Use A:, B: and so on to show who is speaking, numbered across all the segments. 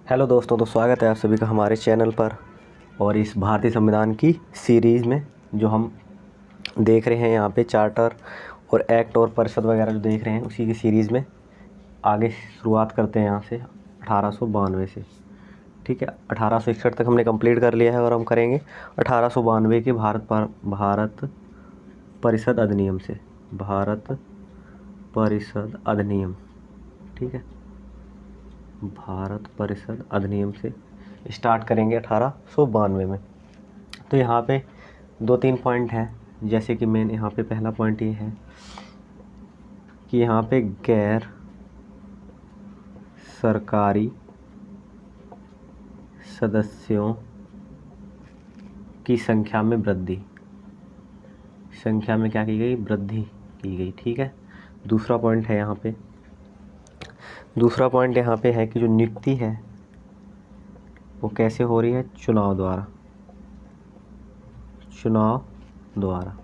A: Hello दोस्तों, तो स्वागत है आप सभी का हमारे चैनल पर। और इस भारतीय संविधान की सीरीज़ में जो हम देख रहे हैं यहाँ पे चार्टर और एक्ट और परिषद वगैरह जो देख रहे हैं, उसी की सीरीज़ में आगे शुरुआत करते हैं यहाँ से 1892 से। ठीक है, 1861 तक हमने कंप्लीट कर लिया है और हम करेंगे 1892 के भारत परिषद अधिनियम से। भारत परिषद अधिनियम, ठीक है, भारत परिषद अधिनियम से स्टार्ट करेंगे 1892 में। तो यहाँ पे 2-3 पॉइंट हैं, जैसे कि मेन यहाँ पे पहला पॉइंट ये है कि यहाँ पे गैर सरकारी सदस्यों की संख्या में वृद्धि, संख्या में क्या की गई, वृद्धि की गई। ठीक है, दूसरा पॉइंट है कि जो नियुक्ति है वो कैसे हो रही है, चुनाव द्वारा,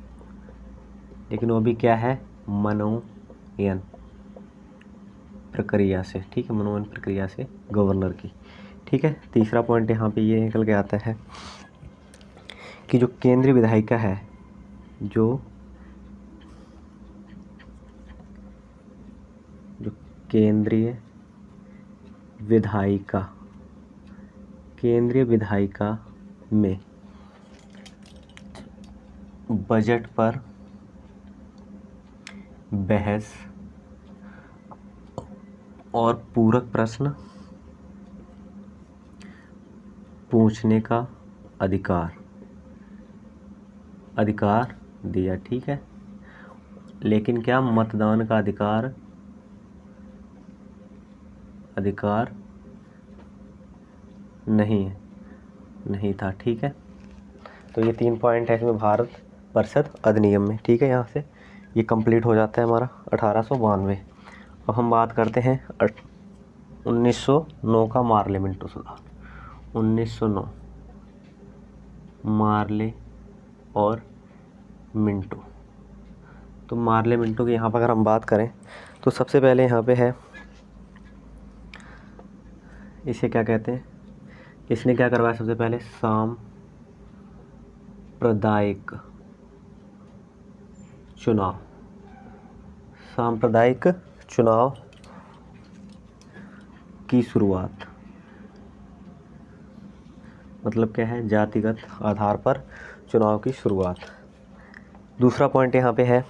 A: लेकिन वो भी क्या है, मनोनयन प्रक्रिया से। ठीक है, मनोनयन प्रक्रिया से गवर्नर की। ठीक है, तीसरा पॉइंट यहाँ पे ये निकल के आता है कि जो केंद्रीय विधायिका है, जो केंद्रीय विधायिका में बजट पर बहस और पूरक प्रश्न पूछने का अधिकार दिया। ठीक है, लेकिन क्या मतदान का अधिकार नहीं था। ठीक है, तो ये 3 पॉइंट है इसमें भारत परिषद अधिनियम में। ठीक है, यहाँ से ये कंप्लीट हो जाता है हमारा 1892। अब हम बात करते हैं 1909 का मार्ले मिंटो सुधार। 1909 मार्ले और मिंटो। तो मार्ले मिंटो की यहाँ पर अगर हम बात करें तो सबसे पहले यहाँ पे है, इसे क्या कहते हैं, इसने क्या करवाया, सबसे पहले सांप्रदायिक चुनाव की शुरुआत। मतलब क्या है, जातिगत आधार पर चुनाव की शुरुआत। दूसरा पॉइंट यहाँ पे है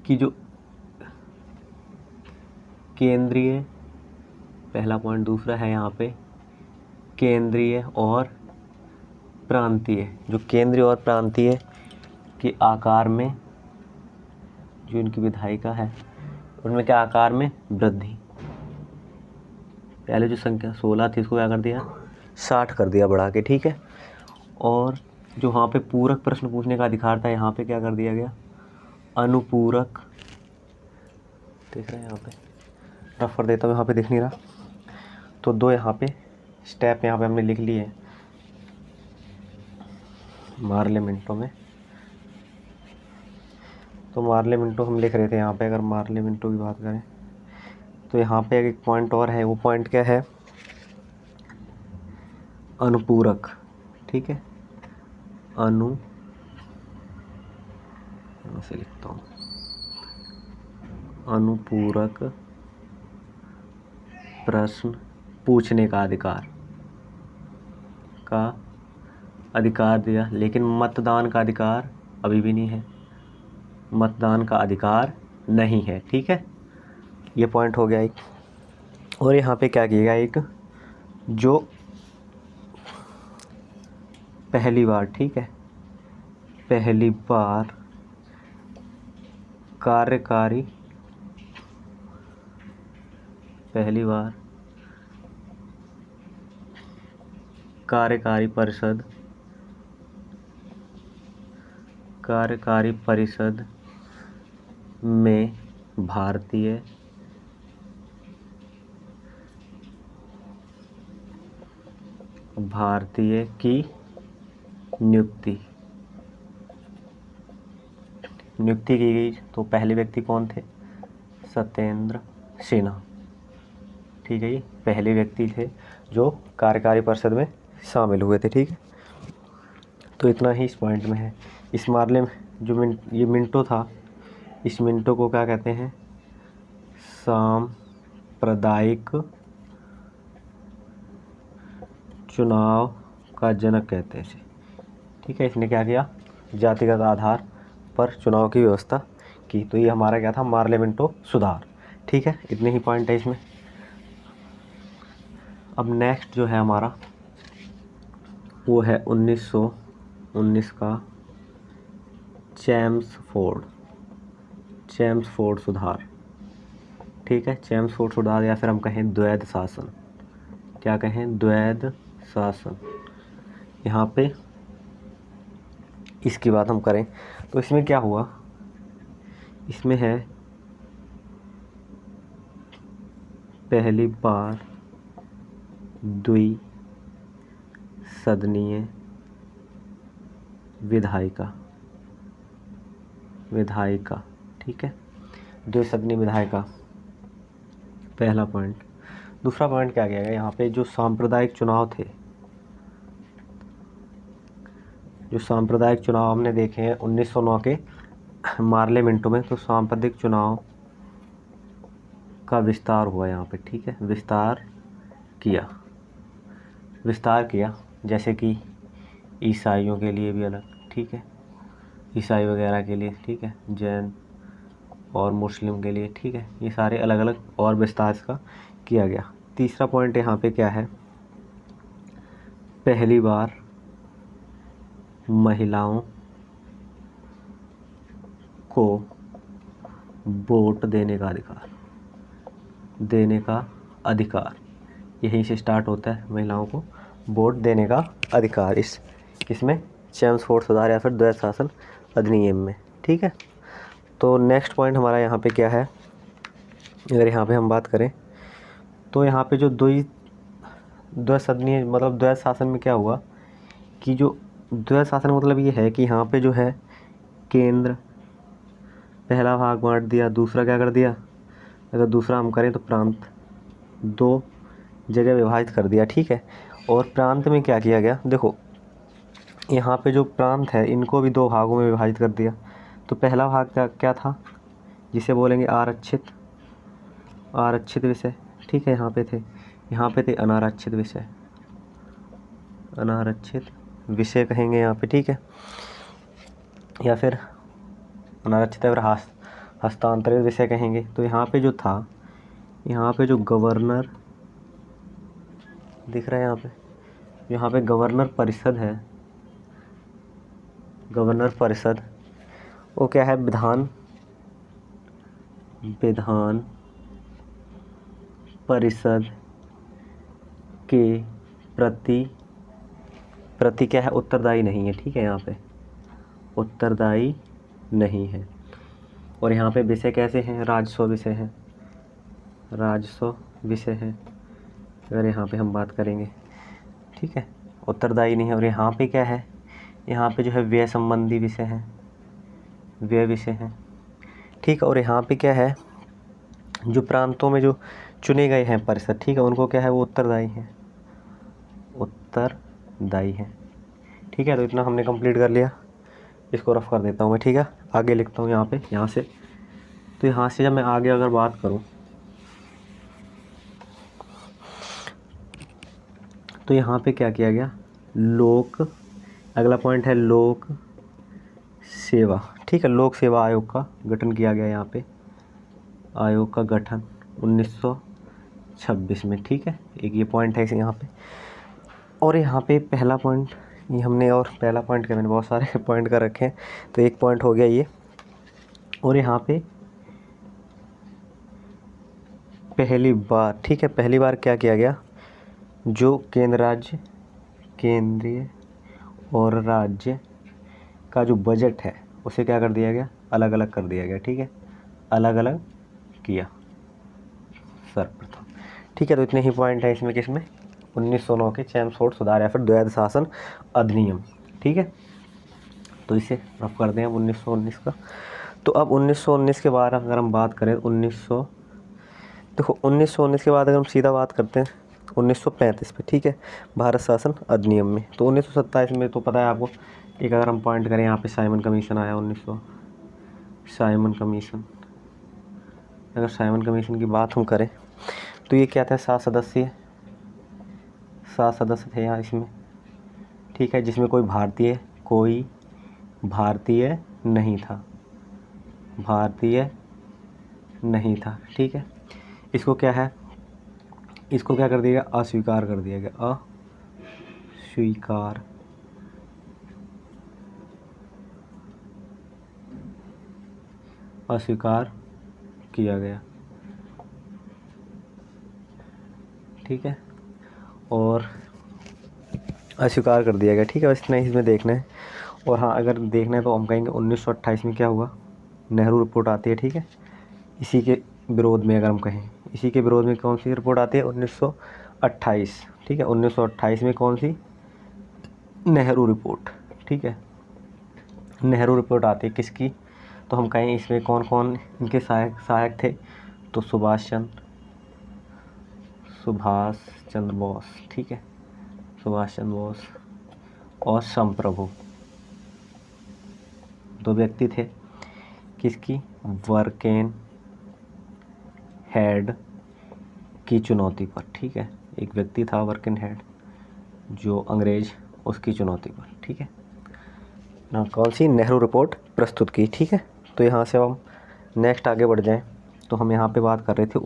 A: कि जो केंद्रीय, पहला पॉइंट, दूसरा है यहाँ पे केंद्रीय और प्रांतीय, जो केंद्रीय और प्रांतीय के आकार में जो इनकी विधायिका है उनमें क्या आकार में वृद्धि। पहले जो संख्या 16 थी इसको क्या कर दिया, 60 कर दिया बढ़ा के। ठीक है, और जो वहाँ पे पूरक प्रश्न पूछने का अधिकार था, यहाँ पे क्या कर दिया गया, अनुपूरक। देख रहे हैं यहाँ पे, रफ कर देता हूँ, यहाँ पे दिख नहीं रहा, तो 2 यहाँ पे स्टेप यहाँ पे हमने लिख लिए हैं मार्ले मिंटो में। तो मार्ले मिंटो हम लिख रहे थे यहाँ पे। अगर मार्ले मिंटो की बात करें तो यहाँ पे एक पॉइंट और है, वो पॉइंट क्या है, अनुपूरक। ठीक है, से लिखता हूँ, अनुपूरक प्रश्न पूछने का अधिकार दिया, लेकिन मतदान का अधिकार अभी भी नहीं है, मतदान का अधिकार नहीं है। ठीक है, ये पॉइंट हो गया एक। और यहाँ पे क्या किएगा, एक जो पहली बार, ठीक है, पहली बार कार्यकारी परिषद में भारतीय की नियुक्ति की गई। तो पहले व्यक्ति कौन थे, सत्येंद्र सिन्हा। ठीक है, ये पहले व्यक्ति थे जो कार्यकारी परिषद में शामिल हुए थे। ठीक है, तो इतना ही इस पॉइंट में है। इस मामले में जो ये मिंटो था, इस मिंटो को क्या कहते हैं? सांप्रदायिक चुनाव का जनक कहते हैं इसे। ठीक है, इसने क्या किया? जातिगत आधार पर चुनाव की व्यवस्था की। तो ये हमारा क्या था? मार्ले मिंटो सुधार। ठीक है, इतने ही पॉइंट है इसमें। अब नेक्स्ट जो है हमारा वो है 1919 का चेम्सफोर्ड सुधार। ठीक है, चेम्सफोर्ड सुधार, या फिर हम कहें द्वैध शासन। क्या कहें? द्वैध शासन। यहाँ पे इसकी बात हम करें तो इसमें क्या हुआ? इसमें है पहली बार द्विसदनीय विधायिका। ठीक है, द्विसदनीय विधायिका, पहला पॉइंट। दूसरा पॉइंट क्या किया गया? यहाँ पे जो सांप्रदायिक चुनाव थे, जो सांप्रदायिक चुनाव हमने देखे हैं 1909 के मार्ले मिंटो में, तो सांप्रदायिक चुनाव का विस्तार हुआ यहाँ पे। ठीक है, विस्तार किया, जैसे कि ईसाइयों के लिए भी अलग, ठीक है, ईसाई वगैरह के लिए, ठीक है, जैन और मुस्लिम के लिए, ठीक है, ये सारे अलग अलग और विस्तार इसका किया गया। तीसरा पॉइंट यहाँ पे क्या है? पहली बार महिलाओं को वोट देने का अधिकार, यहीं से स्टार्ट होता है, महिलाओं को वोट देने का अधिकार इसमें चेम्सफोर्ड सुधार या फिर द्वैध शासन अधिनियम में। ठीक है, तो नेक्स्ट पॉइंट हमारा यहाँ पे क्या है? अगर यहाँ पे हम बात करें तो यहाँ पे जो द्वैसदनीय मतलब द्वैध शासन में क्या हुआ कि जो द्वैध शासन मतलब ये है कि यहाँ पे जो है केंद्र पहला भाग बांट दिया, दूसरा क्या कर दिया? अगर दूसरा हम करें तो प्रांत, दो जगह विभाजित कर दिया। ठीक है, और प्रांत में क्या किया गया? देखो यहाँ पे जो प्रांत है इनको भी दो भागों में विभाजित कर दिया। तो पहला भाग क्या था? जिसे बोलेंगे आरक्षित विषय। ठीक है, यहाँ पे थे अनारक्षित विषय कहेंगे यहाँ पे। ठीक है, या फिर अनारक्षित और हस्तांतरित विषय कहेंगे। तो यहाँ पे जो था, यहाँ पे जो गवर्नर दिख रहा है, यहाँ पे गवर्नर परिषद है, गवर्नर परिषद वो क्या है? विधान परिषद के प्रति क्या है? उत्तरदायी नहीं है। ठीक है, यहाँ पे उत्तरदायी नहीं है। और यहाँ पे विषय कैसे हैं? राजस्व विषय है अगर यहाँ पे हम बात करेंगे। ठीक है, उत्तरदायी नहीं है। और यहाँ पे क्या है? यहाँ पे जो है व्यय संबंधी विषय है। ठीक है, और यहाँ पे क्या है? जो प्रांतों में जो चुने गए हैं परिषद, ठीक है, उनको क्या है? वो उत्तरदायी है। ठीक है, तो इतना हमने कंप्लीट कर लिया। इसको रफ कर देता हूँ मैं। ठीक है, आगे लिखता हूँ यहाँ से। तो यहाँ से जब मैं आगे अगर बात करूँ तो यहाँ पे क्या किया गया? अगला पॉइंट है लोक सेवा। ठीक है, लोक सेवा आयोग का गठन किया गया। यहाँ पे आयोग का गठन 1926 में। ठीक है, एक ये पॉइंट है यहाँ पे। और यहाँ पे पहला पॉइंट ये हमने, और पहला पॉइंट के मैंने बहुत सारे पॉइंट कर रखे हैं, तो एक पॉइंट हो गया ये। और यहाँ पे पहली बार, ठीक है, पहली बार क्या किया गया? जो केंद्रीय और राज्य का जो बजट है उसे क्या कर दिया गया? अलग अलग कर दिया गया। ठीक है, अलग अलग किया सर्वप्रथम। ठीक है, तो इतने ही पॉइंट है इसमें, किसमें? 1909 के चेम्सफोर्ड सुधार या फिर द्वैध शासन अधिनियम। ठीक है, तो इसे रफ कर दें अब 1919 का। तो अब 1919 के बाद अगर हम बात करें 1923 देखो 1919 के बाद अगर हम सीधा बात करते हैं 1935 पे, ठीक है, भारत शासन अधिनियम में। तो 1927 में तो पता है आपको, एक अगर हम पॉइंट करें यहाँ पे साइमन कमीशन आया 1900, साइमन कमीशन। अगर साइमन कमीशन की बात हम करें तो ये क्या था, 7 सदस्य थे यहाँ इसमें, ठीक है, जिसमें कोई भारतीय नहीं था, ठीक है। इसको क्या कर दिया गया, अस्वीकार कर दिया गया, अस्वीकार किया गया, ठीक है, और अस्वीकार कर दिया गया, ठीक है। बस इतना ही इसमें देखना है। और हाँ, अगर देखना है तो हम कहेंगे 1928 में क्या हुआ, नेहरू रिपोर्ट आती है, ठीक है। इसी के विरोध में अगर हम कहें, इसी के विरोध में कौन सी रिपोर्ट आती है, 1928, ठीक है। 1928 में कौन सी, नेहरू रिपोर्ट, ठीक है, नेहरू रिपोर्ट आती है किसकी, तो हम कहें इसमें कौन कौन इनके सहायक थे, तो सुभाष चंद्र बोस, ठीक है, सुभाष चंद्र बोस और संप्रभु, दो व्यक्ति थे किसकी, वर्केन हेड की चुनौती पर, ठीक है। एक व्यक्ति था वर्केन हेड जो अंग्रेज, उसकी चुनौती पर, ठीक है ना, कौन सी, नेहरू रिपोर्ट प्रस्तुत की, ठीक है। तो यहाँ से हम नेक्स्ट आगे बढ़ जाएं, तो हम यहाँ पे बात कर रहे थे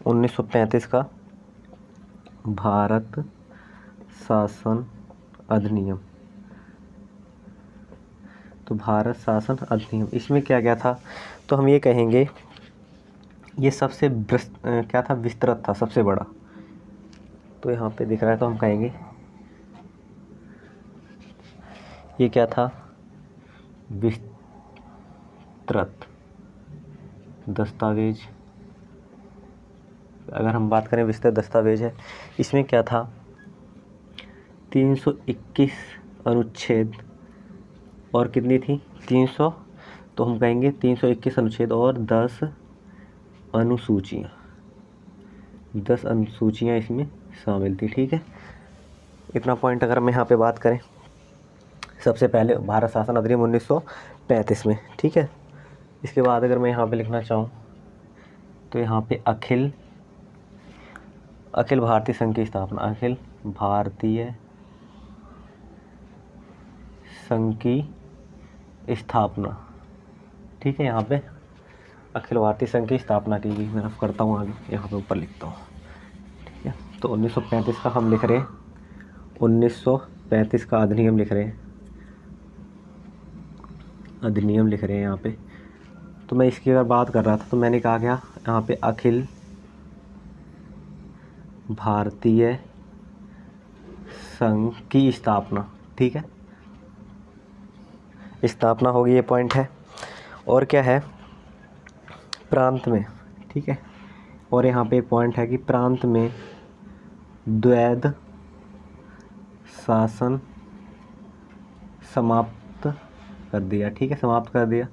A: 1935 का भारत शासन अधिनियम। तो भारत शासन अधिनियम, इसमें क्या क्या था, तो हम ये कहेंगे ये सबसे क्या था, विस्तृत था, सबसे बड़ा। तो यहाँ पे दिख रहा है, तो हम कहेंगे ये क्या था, विस्तृत दस्तावेज। अगर हम बात करें विस्तृत दस्तावेज है, इसमें क्या था, 321 अनुच्छेद और कितनी थी, 300, तो हम कहेंगे 321 अनुच्छेद और 10 अनुसूचियाँ इसमें शामिल थी, ठीक है। इतना पॉइंट अगर हम यहाँ पे बात करें, सबसे पहले भारत शासन अधिनियम 1935 में, ठीक है। इसके बाद अगर मैं यहाँ पे लिखना चाहूँ तो यहाँ पे अखिल भारतीय संघ की स्थापना, अखिल भारतीय संघ की स्थापना, ठीक है। यहाँ पे अखिल भारतीय संघ की स्थापना की गई। मैं अब करता हूँ आगे, यहाँ पे ऊपर लिखता हूँ, ठीक है। तो 1935 का हम लिख रहे हैं, 1935 का अधिनियम लिख रहे हैं, यहाँ पे। तो मैं इसकी अगर बात कर रहा था तो मैंने कहा गया यहाँ पे अखिल भारतीय संघ की स्थापना, ठीक है, स्थापना होगी, ये पॉइंट है। और क्या है, प्रांत में, ठीक है। और यहाँ पे एक पॉइंट है कि प्रांत में द्वैध शासन समाप्त कर दिया, ठीक है, समाप्त कर दिया,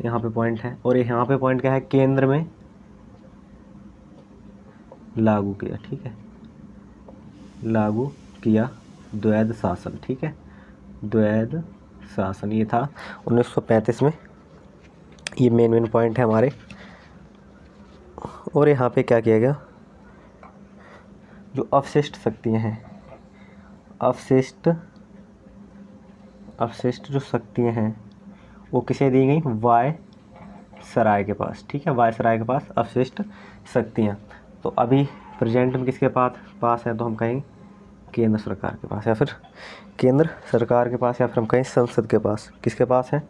A: यहाँ पे पॉइंट है। और यहाँ पे पॉइंट क्या है, केंद्र में लागू किया, ठीक है, लागू किया द्वैध शासन, ठीक है, द्वैध शासन, ये था 1935 में। ये मेन पॉइंट है हमारे। और यहाँ पे क्या किया गया, जो अवशिष्ट शक्तियाँ हैं, अवशिष्ट जो शक्तियाँ हैं वो किसे दी गई, वायसराय के पास, ठीक है, वायसराय के पास अवशिष्ट शक्तियाँ। तो अभी प्रेजेंट में किसके पास है, तो हम कहेंगे केंद्र सरकार के पास, या फिर केंद्र सरकार के पास, या फिर हम कहें संसद के पास। किसके पास है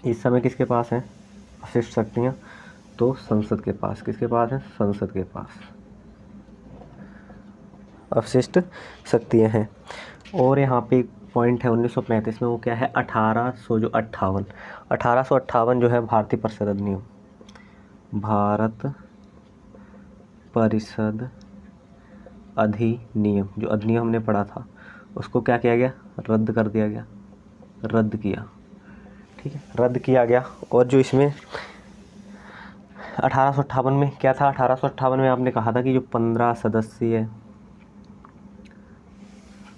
A: इस समय, किसके पास है अवशिष्ट शक्तियाँ, तो संसद के पास। किसके पास है, संसद के पास अवशिष्ट शक्तियाँ हैं। और यहाँ पे पॉइंट है 1935 में, वो क्या है, 1858 जो है भारतीय परिषद अधिनियम, भारत परिषद अधिनियम, जो अधिनियम हमने पढ़ा था उसको क्या किया गया, रद्द किया, ठीक है, रद्द किया गया। और जो इसमें 1858 में क्या था, 1858 में आपने कहा था कि जो 15 सदस्यीय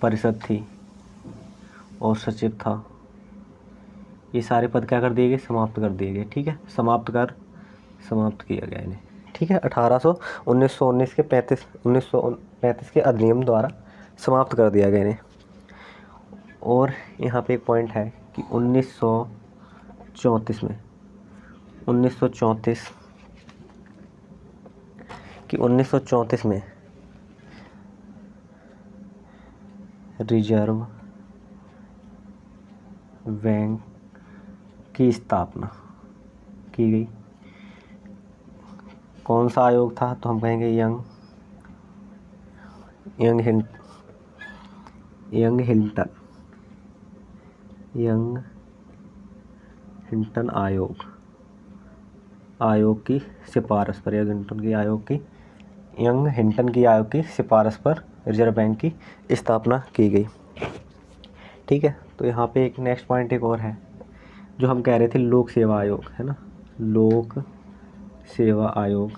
A: परिषद थी और सचिव था, ये सारे पद क्या कर दिए गए, समाप्त कर दिए गए। ठीक है, समाप्त किया गया इन्हें। ठीक है, 1919 के 1935 के अधिनियम द्वारा समाप्त कर दिया गया इन्हें। और यहाँ पे एक पॉइंट है कि 1934 में 1934 में रिजर्व बैंक की स्थापना की गई। कौन सा आयोग था, तो हम कहेंगे यंग हिंटन आयोग की सिफारिश पर, यंग हिंटन की आयोग की सिफारिश पर रिजर्व बैंक की स्थापना की गई। ठीक है, तो यहाँ पे एक नेक्स्ट पॉइंट एक और है जो हम कह रहे थे, लोक सेवा आयोग है ना, लोक सेवा आयोग,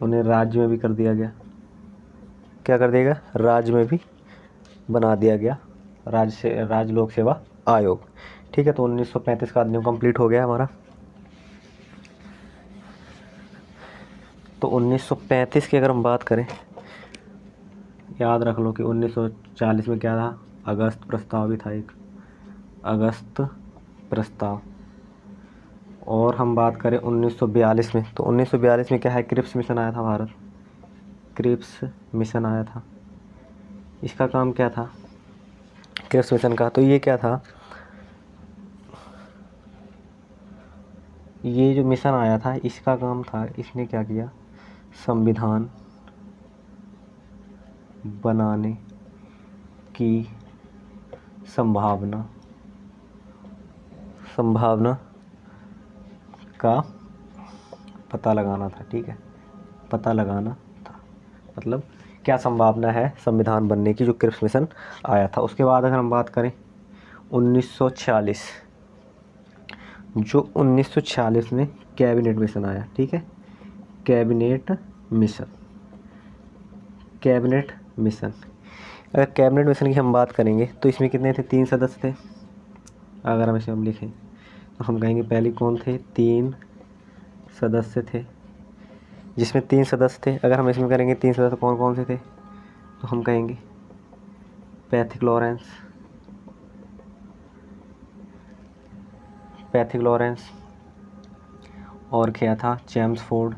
A: उन्हें राज्य में भी कर दिया गया। क्या कर दिया गया, राज्य में भी बना दिया गया, राज्य लोक सेवा आयोग। ठीक है, तो 1935 का अधिनियम कंप्लीट हो गया हमारा। तो 1935 की अगर हम बात करें, याद रख लो कि 1940 में क्या था, अगस्त प्रस्ताव भी था, एक अगस्त प्रस्ताव। और हम बात करें 1942 में, तो 1942 में क्या है, क्रिप्स मिशन आया था भारत, क्रिप्स मिशन आया था। इसका काम क्या था, क्रिप्स मिशन का, तो ये क्या था, ये जो मिशन आया था इसका काम था, इसने क्या किया, संविधान बनाने की संभावना का पता लगाना था। ठीक है, पता लगाना था, मतलब क्या संभावना है संविधान बनने की, जो क्रिप्स मिशन आया था। उसके बाद अगर हम बात करें 1946, जो 1946 में कैबिनेट मिशन आया। ठीक है, कैबिनेट मिशन। अगर कैबिनेट मिशन की हम बात करेंगे तो इसमें कितने थे, 3 सदस्य थे। अगर हम इसे लिखें तो हम कहेंगे पहले कौन थे, 3 सदस्य थे, जिसमें 3 सदस्य थे। अगर हम इसमें करेंगे 3 सदस्य कौन कौन से थे, तो हम कहेंगे पैथिक लॉरेंस, और क्या था, चेम्सफोर्ड,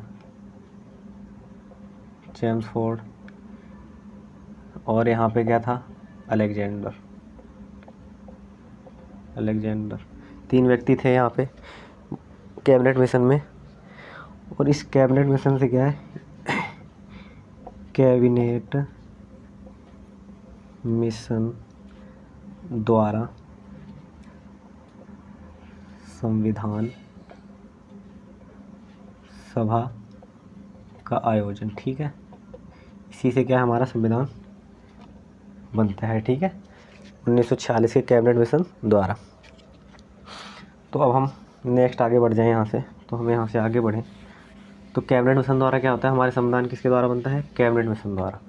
A: और यहाँ पे क्या था, अलेक्जेंडर। 3 व्यक्ति थे यहाँ पे कैबिनेट मिशन में। और इस कैबिनेट मिशन से क्या है, कैबिनेट मिशन द्वारा संविधान सभा का आयोजन। ठीक है, इसी से क्या है, हमारा संविधान बनता है। ठीक है, 1946 के कैबिनेट मिशन द्वारा। तो अब हम नेक्स्ट आगे बढ़ जाएं यहाँ से, तो हम यहाँ से आगे बढ़ें तो कैबिनेट मिशन द्वारा क्या होता है, हमारे संविधान किसके द्वारा बनता है, कैबिनेट मिशन द्वारा।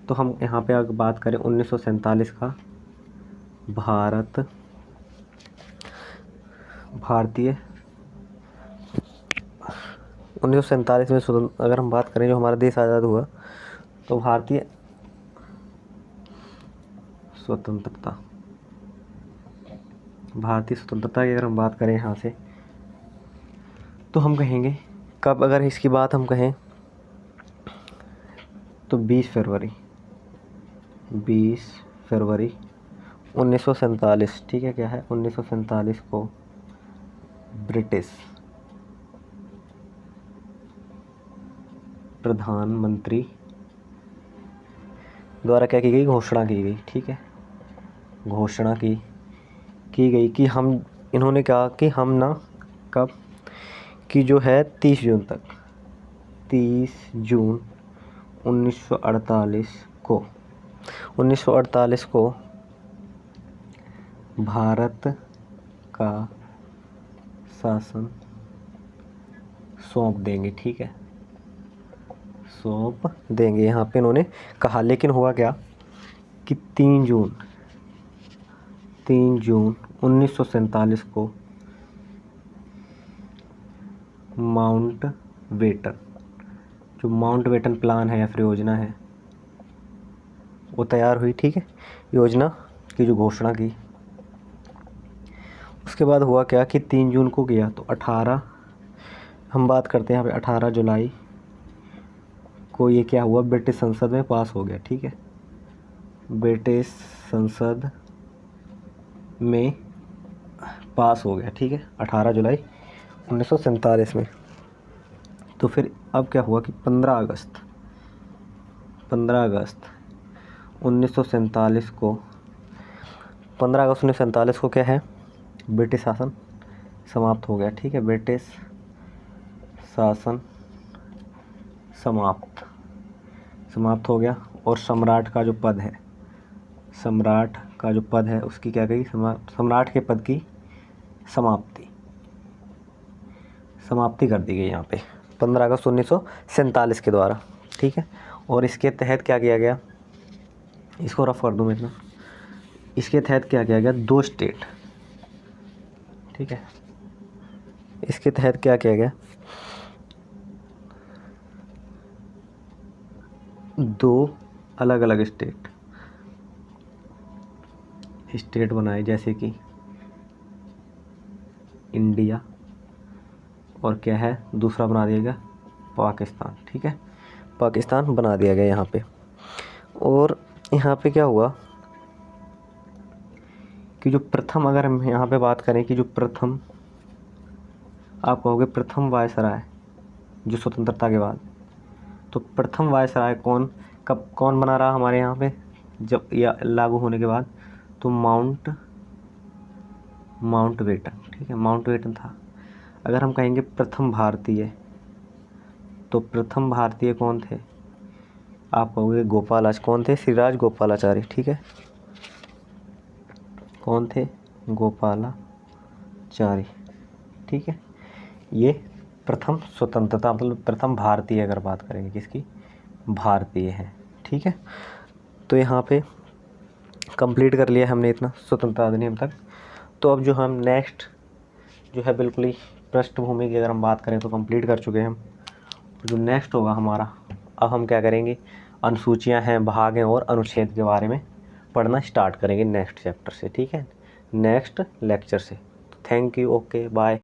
A: तो हम यहाँ पे अगर बात करें 1947 का भारतीय 1947 में अगर हम बात करें जो हमारा देश आज़ाद हुआ, तो भारतीय स्वतंत्रता की अगर हम बात करें यहाँ से, तो हम कहेंगे कब, अगर इसकी बात हम कहें तो 20 फरवरी 1947। ठीक है, क्या है, 1947 को ब्रिटिश प्रधानमंत्री द्वारा क्या की गई, घोषणा की गई। ठीक है, घोषणा की गई कि हम, इन्होंने कहा कि हम ना कब कि जो है 30 जून 1948 को भारत का शासन सौंप देंगे। ठीक है, सौंप देंगे यहाँ पे इन्होंने कहा। लेकिन हुआ क्या कि 3 जून 1947 को माउंटबेटन, जो माउंटबेटन प्लान है या फिर योजना है वो तैयार हुई। ठीक है, योजना की जो घोषणा की। उसके बाद हुआ क्या कि 3 जून को गया तो 18, हम बात करते हैं यहाँ पे 18 जुलाई को ये क्या हुआ, ब्रिटिश संसद में पास हो गया। ठीक है, ब्रिटिश संसद में पास हो गया। ठीक है, 18 जुलाई 1947 में। तो फिर अब क्या हुआ कि 15 अगस्त 1947 को 15 अगस्त 1947 को क्या है, ब्रिटिश शासन समाप्त हो गया। ठीक है, ब्रिटिश शासन समाप्त हो गया। और सम्राट का जो पद है उसकी क्या गई, सम्राट के पद की समाप्ति कर दी गई यहाँ पे 15 अगस्त 1947 के द्वारा। ठीक है, और इसके तहत क्या किया गया, इसको रफ कर दूँ मैं इतना। इसके तहत क्या किया गया, 2 स्टेट, ठीक है, इसके तहत क्या किया गया, 2 अलग अलग स्टेट बनाए, जैसे कि इंडिया और क्या है दूसरा बना दिया गया पाकिस्तान। ठीक है, पाकिस्तान बना दिया गया यहाँ पे। और यहाँ पे क्या हुआ कि जो प्रथम, अगर हम यहाँ पे बात करें कि जो प्रथम, आप कहोगे प्रथम वायसराय जो स्वतंत्रता के बाद, तो प्रथम वायसराय कौन बना रहा हमारे यहाँ पे जब या लागू होने के बाद, तो माउंटबेटन। ठीक है, माउंटबेटन था। अगर हम कहेंगे प्रथम भारतीय, तो प्रथम भारतीय कौन थे, आप कहोगे कौन थे, श्रीराज गोपालाचारी। ठीक है, कौन थे, गोपालाचारी। ठीक है, ये प्रथम स्वतंत्रता मतलब प्रथम भारतीय, अगर बात करेंगे किसकी, भारतीय है। ठीक है, तो यहाँ पे कंप्लीट कर लिया हमने इतना स्वतंत्रता अधिनियम तक। तो अब जो हम नेक्स्ट जो है बिल्कुल ही पृष्ठभूमि की अगर हम बात करें तो कंप्लीट कर चुके हैं हम। जो नेक्स्ट होगा हमारा, अब हम क्या करेंगे, अनुसूचियां हैं, भाग हैं और अनुच्छेद के बारे में पढ़ना स्टार्ट करेंगे नेक्स्ट चैप्टर से। ठीक है, नेक्स्ट लेक्चर से। Thank you, okay, bye.